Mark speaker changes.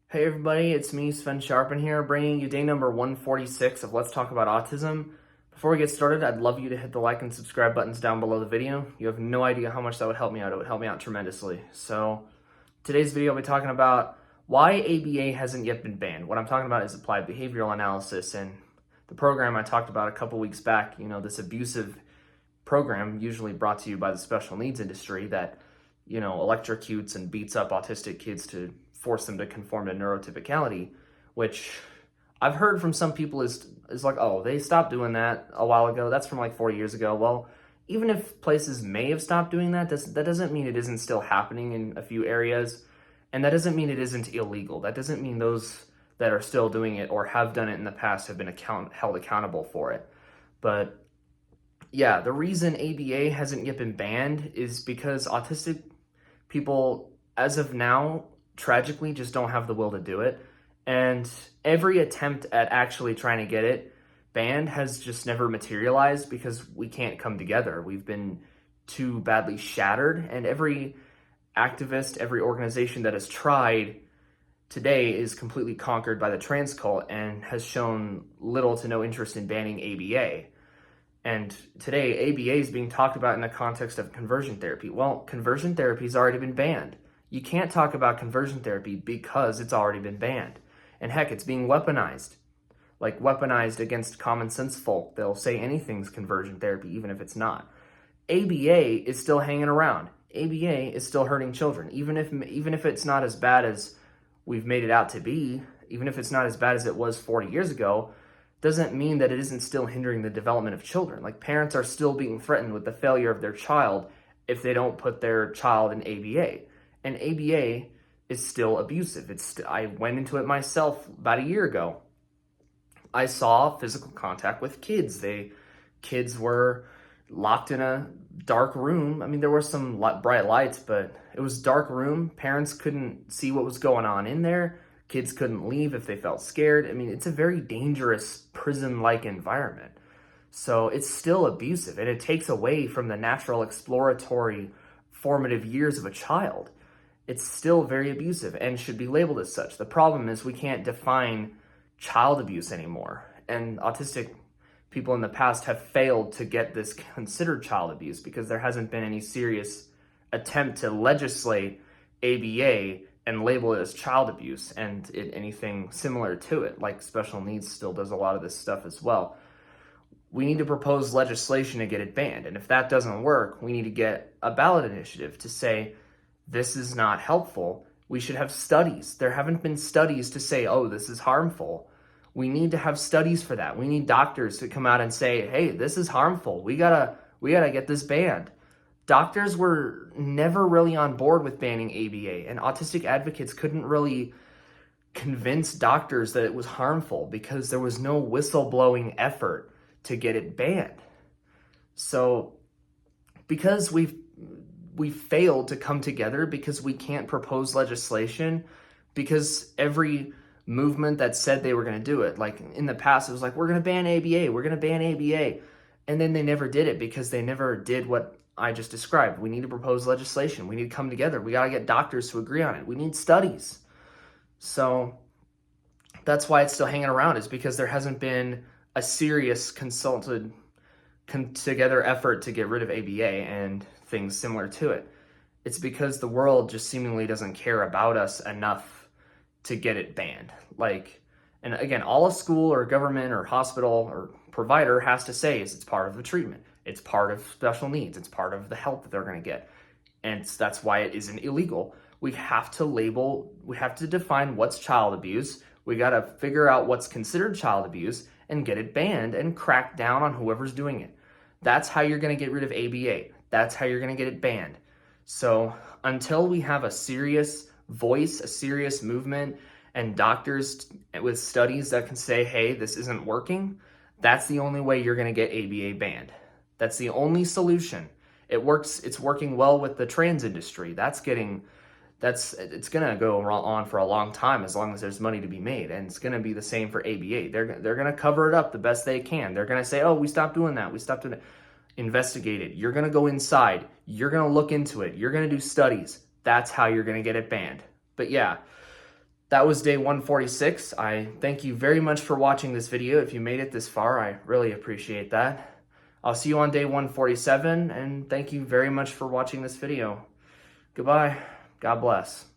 Speaker 1: Hey everybody, it's me, Sven Sharpen here, bringing you day number 146 of Let's Talk About Autism. Before we get started, I'd love you to hit the like and subscribe buttons down below the video. You have no idea how much that would help me out. It would help me out tremendously. So, today's video I'll be talking about why ABA hasn't yet been banned. What I'm talking about is applied behavioral analysis, and the program I talked about a couple weeks back, this abusive program usually brought to you by the special needs industry that, electrocutes and beats up autistic kids to force them to conform to neurotypicality, which I've heard from some people is like, oh, they stopped doing that a while ago. That's from like 40 years ago. Well, even if places may have stopped doing that, that doesn't mean it isn't still happening in a few areas. And that doesn't mean it isn't illegal. That doesn't mean those that are still doing it or have done it in the past have been held accountable for it. But yeah, the reason ABA hasn't yet been banned is because autistic people, as of now, tragically just don't have the will to do it. And every attempt at actually trying to get it banned has just never materialized because we can't come together. We've been too badly shattered, and every activist, every organization that has tried today is completely conquered by the trans cult and has shown little to no interest in banning ABA. And today, ABA is being talked about in the context of conversion therapy. Well, conversion therapy has already been banned. You can't talk about conversion therapy because it's already been banned. And heck, it's being weaponized. Like weaponized against common sense folk. They'll say anything's conversion therapy, even if it's not. ABA is still hanging around. ABA is still hurting children. Even if it's not as bad as we've made it out to be, even if it's not as bad as it was 40 years ago, doesn't mean that it isn't still hindering the development of children. Like, parents are still being threatened with the failure of their child if they don't put their child in ABA. And ABA is still abusive. I went into it myself about a year ago. I saw physical contact with kids. Kids were locked in a dark room. I mean, there were some bright lights, but it was a dark room. Parents couldn't see what was going on in there. Kids couldn't leave if they felt scared. I mean, it's a very dangerous prison-like environment. So it's still abusive, and it takes away from the natural exploratory formative years of a child. It's still very abusive and should be labeled as such. The problem is we can't define child abuse anymore. And autistic people in the past have failed to get this considered child abuse because there hasn't been any serious attempt to legislate ABA and label it as child abuse and anything similar to it, like special needs still does a lot of this stuff as well. We need to propose legislation to get it banned. And if that doesn't work, we need to get a ballot initiative to say, this is not helpful. We should have studies. There haven't been studies to say, oh, this is harmful. We need to have studies for that. We need doctors to come out and say, hey, this is harmful. We gotta get this banned. Doctors were never really on board with banning ABA, and autistic advocates couldn't really convince doctors that it was harmful because there was no whistleblowing effort to get it banned. So because we've failed to come together, because we can't propose legislation, because every movement that said they were going to do it, like in the past, it was like, we're going to ban ABA, we're going to ban ABA. And then they never did it because they never did what I just described. We need to propose legislation. We need to come together. We got to get doctors to agree on it. We need studies. So that's why it's still hanging around, is because there hasn't been a serious consulted together effort to get rid of ABA and things similar to it. It's because the world just seemingly doesn't care about us enough to get it banned. And again, all a school or government or hospital or provider has to say is it's part of the treatment. It's part of special needs. It's part of the help that they're going to get. And that's why it isn't illegal. We have to define what's child abuse. We got to figure out what's considered child abuse and get it banned and crack down on whoever's doing it. That's how you're going to get rid of ABA. That's how you're going to get it banned. So until we have a serious voice, a serious movement, and doctors with studies that can say, hey, this isn't working, that's the only way you're going to get ABA banned. That's the only solution. It works. It's working well with the trans industry. It's going to go on for a long time as long as there's money to be made. And it's going to be the same for ABA. They're going to cover it up the best they can. They're going to say, oh, we stopped doing that. We stopped doing it. Investigate it. You're going to go inside. You're going to look into it. You're going to do studies. That's how you're going to get it banned. But yeah, That was day 146. I thank you very much for watching this video. If you made it this far, I really appreciate that. I'll see you on day 147, and thank you very much for watching this video. Goodbye. God bless.